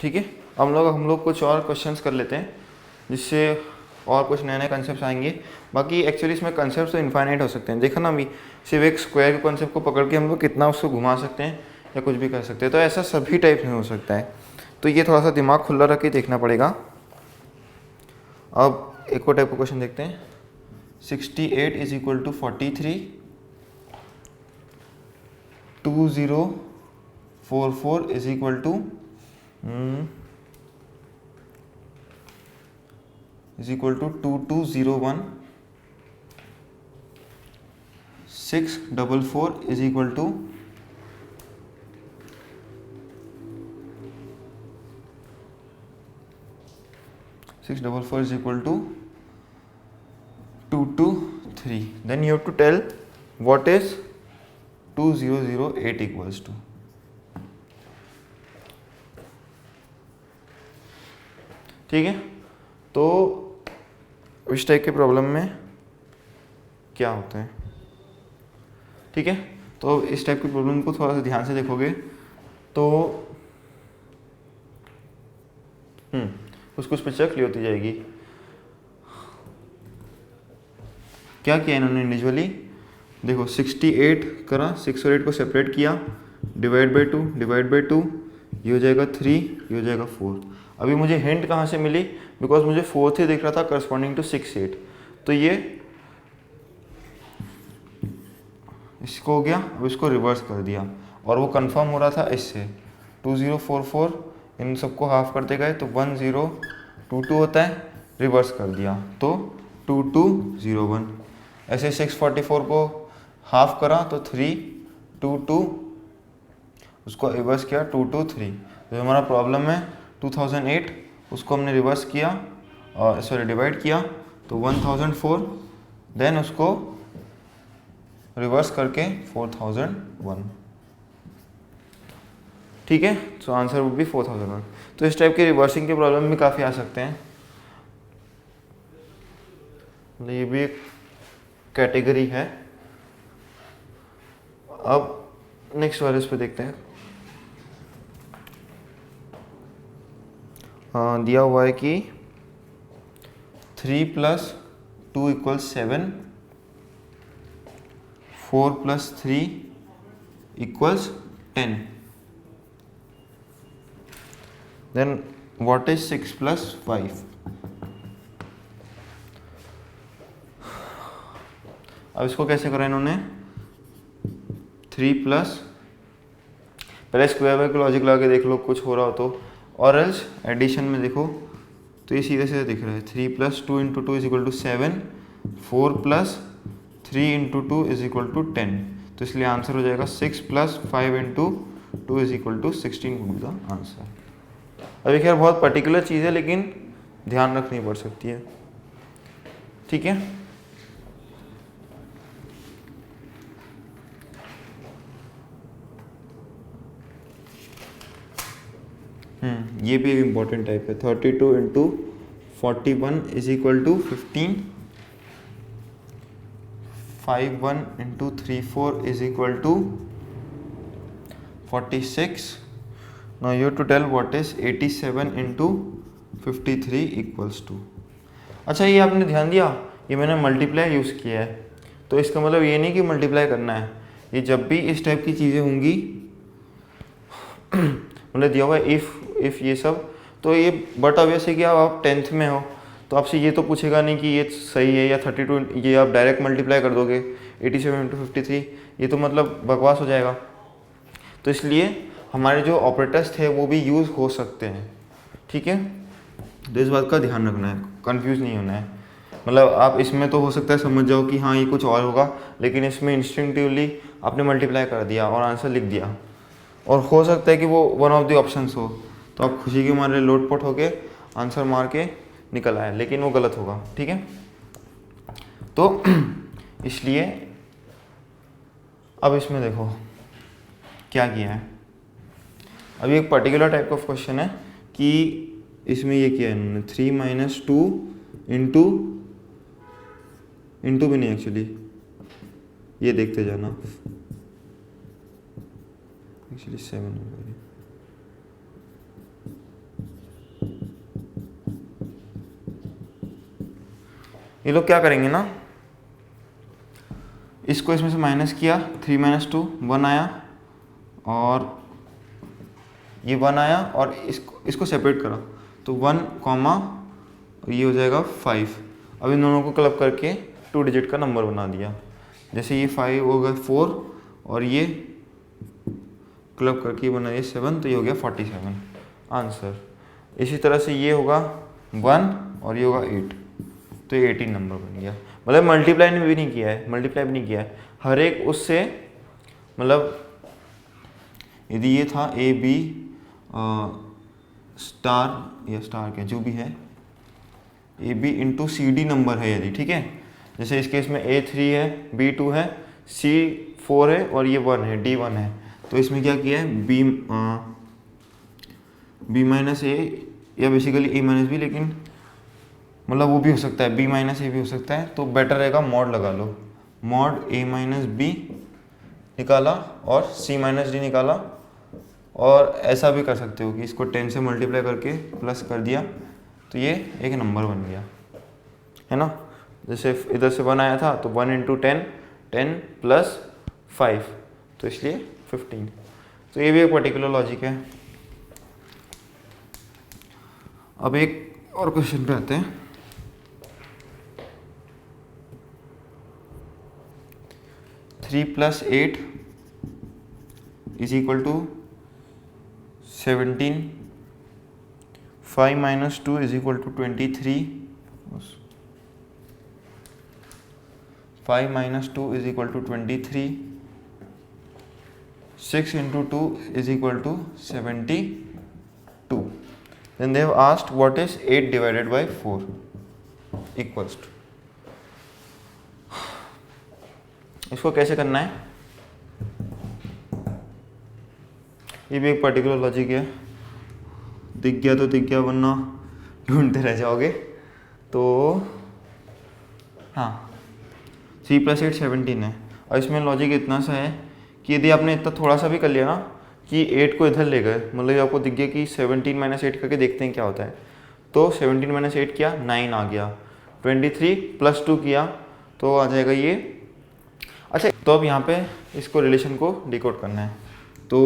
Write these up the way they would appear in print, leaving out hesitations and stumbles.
ठीक है, हम लोग कुछ और क्वेश्चंस कर लेते हैं जिससे और कुछ नए नए कंसेप्ट आएंगे। बाकी एक्चुअली इसमें कंसेप्ट तो इनफाइनाइट हो सकते हैं। देखा ना अभी, सिर्फ एक स्क्वायर के कॉन्सेप्ट को पकड़ के हम लोग कितना उसको घुमा सकते हैं या कुछ भी कर सकते हैं। तो ऐसा सभी टाइप में हो सकता है, तो ये थोड़ा सा दिमाग खुला रख के देखना पड़ेगा। अब एक और टाइप का क्वेश्चन देखते हैं। 68 is equal to 43, 2044 is equal to is equal to 2201, 644 is equal to 223. Then you have to tell what is 2008 equals to. ठीक है, तो इस टाइप के प्रॉब्लम में क्या होता है। ठीक है, तो इस टाइप की प्रॉब्लम को थोड़ा सा ध्यान से देखोगे तो कुछ कुछ पिक्चर क्लियर होती जाएगी। क्या किया इन्होंने इंडिविजुअली, देखो 68 करा, 6 और 8 को सेपरेट किया, डिवाइड बाई 2, ये हो जाएगा 3, ये हो जाएगा 4। अभी मुझे हिंट कहाँ से मिली, बिकॉज मुझे 4 ही दिख रहा था करस्पॉन्डिंग टू 6 8, तो ये इसको हो गया। अब इसको रिवर्स कर दिया और वो कंफर्म हो रहा था इससे 2044, इन सबको हाफ करते गए तो 1022 होता है, रिवर्स कर दिया तो 2201। ऐसे 644 को हाफ करा तो 322, उसको रिवर्स किया 223। तो हमारा प्रॉब्लम है 2008, उसको हमने रिवर्स किया और सॉरी डिवाइड किया तो 1004, देन उसको रिवर्स करके 4001। ठीक है, सो आंसर वुड बी 4001। तो इस टाइप के रिवर्सिंग के प्रॉब्लम भी काफ़ी आ सकते हैं, ये भी एक कैटेगरी है। अब नेक्स्ट वाले इस पे देखते हैं। दिया हुआ है कि 3 + 2 = 7, 4 + 3 = 10। Then what is 6 + 5? अब इसको कैसे करा इन्होंने, 3 + पहले स्क्वायर बाय का लॉजिक लगा के देख लो कुछ हो रहा हो तो, और एल्स एडिशन में देखो तो ये सीधे सीधे दिख रहा है। 3 + 2 × 2 = 7, 4 + 3 × 2 = 10। तो इसलिए आंसर हो जाएगा 6 + 5 × 2 = 16 वुड बी द आंसर। अब एक यार बहुत पर्टिकुलर चीज़ है लेकिन ध्यान रखनी पड़ सकती है। ठीक है, ये भी एक इम्पॉर्टेंट टाइप है। 32 × 41 = 15, 51 × 34 = 46। Now you have to tell what is 87 × 53 = 2। अच्छा, ये आपने ध्यान दिया, ये मैंने मल्टीप्लाई यूज़ किया है, तो इसका मतलब ये नहीं कि मल्टीप्लाई करना है। ये जब भी इस टाइप की चीज़ें होंगी मतलब दिया हुआ है इफ़ ये सब, तो ये बट ऑब्वियस है कि आप 10th में हो तो आपसे ये तो पूछेगा नहीं कि ये सही है या 32, ये आप डायरेक्ट मल्टीप्लाई कर दोगे 87 × 53, ये तो मतलब बकवास हो जाएगा। तो इसलिए हमारे जो ऑपरेटर्स थे वो भी यूज़ हो सकते हैं। ठीक है, तो इस बात का ध्यान रखना है, कंफ्यूज नहीं होना है। मतलब आप इसमें तो हो सकता है समझ जाओ कि हाँ ये कुछ और होगा, लेकिन इसमें इंस्टिंक्टिवली आपने मल्टीप्लाई कर दिया और आंसर लिख दिया, और हो सकता है कि वो वन ऑफ द ऑप्शंस हो, तो आप खुशी के मारे लोटपोट होके आंसर मार के निकल आए, लेकिन वो गलत होगा। ठीक है, तो इसलिए अब इसमें देखो क्या किया है। अभी एक पर्टिकुलर टाइप ऑफ क्वेश्चन है कि इसमें ये किया है इन्होंने 3 - 2 इंटू भी नहीं, एक्चुअली ये देखते जाना, एक्चुअली 7 होगा ये। ये लोग क्या करेंगे ना, इसको इसमें से माइनस किया, 3 माइनस 2 1 आया, और ये 1 आया, और इसको सेपरेट करा तो 1 कॉमा ये हो जाएगा 5। अब इन दोनों को क्लब करके 2 डिजिट का नंबर बना दिया। जैसे ये 5 हो गया 4, और ये क्लब करके बना दिया 7, तो ये हो गया 47 आंसर। इसी तरह से ये होगा 1 और ये होगा 8, तो ये 18 नंबर बन गया। मतलब मल्टीप्लाई भी नहीं किया है, हर एक उससे, मतलब यदि ये था ए बी स्टार या स्टार क्या जो भी है, A B into C D number है यदि, ठीक है। जैसे इस केस में A3 है, B2 है, C4 है और ये 1 है, D1 है। तो इसमें क्या किया है, B माइनस ए या बेसिकली A माइनस बी, लेकिन मतलब वो भी हो सकता है, B माइनस ए भी हो सकता है, तो बेटर रहेगा मॉड लगा लो। मॉड A माइनस बी निकाला और C माइनस डी निकाला, और ऐसा भी कर सकते हो कि इसको 10 से मल्टीप्लाई करके प्लस कर दिया, तो ये एक नंबर बन गया, है ना। जैसे इधर से 1 आया था तो 1 इंटू 10, 10 प्लस 5, तो इसलिए 15। तो ये भी एक पर्टिकुलर लॉजिक है। अब एक और क्वेश्चन पे आते हैं। Three plus 8 is equal to 17, 5 minus 2 is equal to 23, 5 minus 2 is equal to 23, 6 into 2 is equal to 72. Then they have asked what is 8 divided by 4 equals to. इसको कैसे करना है, ये भी एक पर्टिकुलर लॉजिक है। दिख गया तो दिख गया, वरना ढूंढते रह जाओगे। तो हाँ, 3 प्लस 8 17 है, और इसमें लॉजिक इतना सा है कि यदि आपने इतना थोड़ा सा भी कर लिया ना कि 8 को इधर ले गए, मतलब आपको दिख गया कि 17 माइनस 8 करके देखते हैं क्या होता है, तो 17 माइनस 8 किया 9 आ गया, 23 प्लस 2 किया तो आ जाएगा ये। अच्छा, तो अब यहाँ पे इसको रिलेशन को डिकोड करना है। तो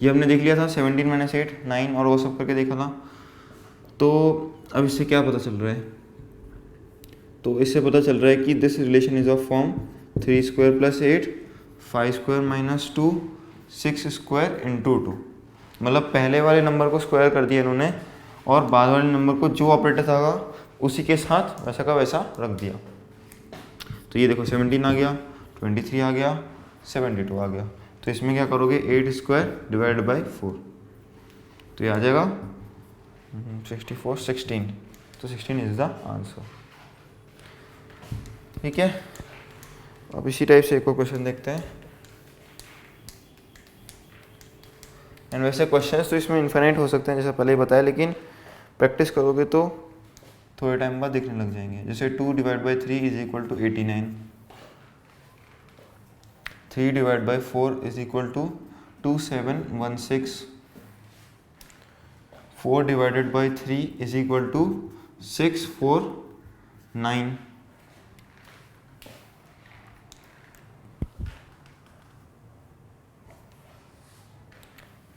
ये हमने देख लिया था 17 माइनस 8 9 और वो सब करके देखा था। तो अब इससे क्या पता चल रहा है, तो इससे पता चल रहा है कि this relation is of form 3 square plus 8, 5 square minus 2, 6 square into 2। मतलब पहले वाले नंबर को स्क्वायर कर दिया इन्होंने, और बाद वाले नंबर को जो ऑपरेटर था उसी के साथ वैसा का वैसा रख दिया। तो ये देखो 17 आ गया, 23 आ गया, 72 आ गया। तो इसमें क्या करोगे, 8 स्क्वायर डिवाइड बाई 4, तो ये आ जाएगा 64, 16। तो 16 इज द आंसर। ठीक है, अब इसी टाइप से एक और क्वेश्चन देखते हैं। एंड वैसे क्वेश्चंस तो इसमें इन्फिनिट हो सकते हैं जैसा पहले ही बताया, लेकिन प्रैक्टिस करोगे तो थोड़े टाइम बाद दिखने लग जाएंगे। जैसे 2 divide by 3 is equal to 89, 3 divide by 4 is equal to 2716, 4 divided by 3 is equal to 649,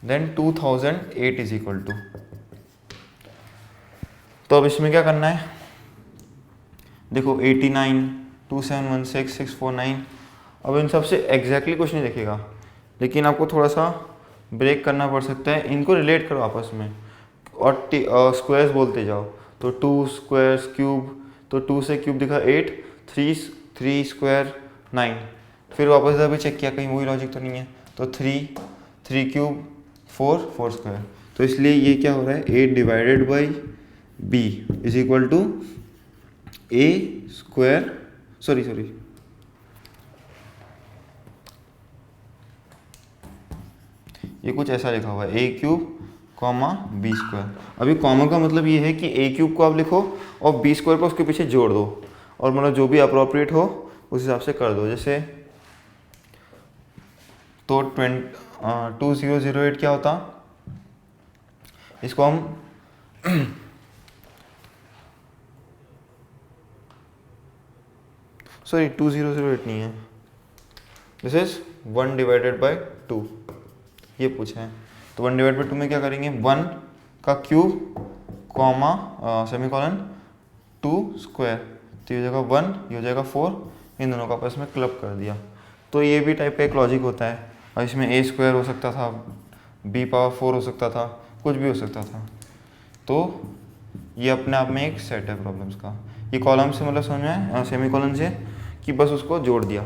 then 2008 is equal to. तो अब इसमें क्या करना है, देखो 89, 2716, 649। अब इन सब से एग्जैक्टली कुछ नहीं दिखेगा, लेकिन आपको थोड़ा सा ब्रेक करना पड़ सकता है। इनको रिलेट करो आपस में और स्क्वायर्स बोलते जाओ। तो 2 स्क्वायर्स क्यूब, तो 2 से क्यूब दिखा 8, 3 स्क्वायर 9। फिर वापस इधर भी चेक किया कहीं वही लॉजिक तो नहीं है, तो 3 क्यूब 4 स्क्वायर। तो इसलिए ये क्या हो रहा है, 8 divided by B is equal to A square, sorry ये कुछ ऐसा लिखा हुआ है, A cube comma B square. अभी कॉमा का मतलब ये है कि ए क्यूब को आप लिखो और बी स्क्वायर को उसके पीछे जोड़ दो, और मतलब जो भी अप्रोप्रिएट हो उस हिसाब से कर दो। जैसे तो 2008 क्या होता, इसको हम सॉरी 2008 नहीं है, दिस इज 1 डिवाइडेड बाई 2, ये पूछा है। तो 1 डिवाइड बाई 2 में क्या करेंगे, 1 का क्यूब कॉमा सेमीकोलन 2 स्क्वायर, तो ये हो जाएगा 1, ये हो जाएगा 4, इन दोनों का आपस में क्लब कर दिया। तो ये भी टाइप का एक लॉजिक होता है, और इसमें a स्क्वायर हो सकता था, b पावर 4 हो सकता था, कुछ भी हो सकता था। तो ये अपने आप में एक सेट है प्रॉब्लम्स का। ये कॉलम से मतलब समझ में आया, सेमी कॉलन से, कि बस उसको जोड़ दिया।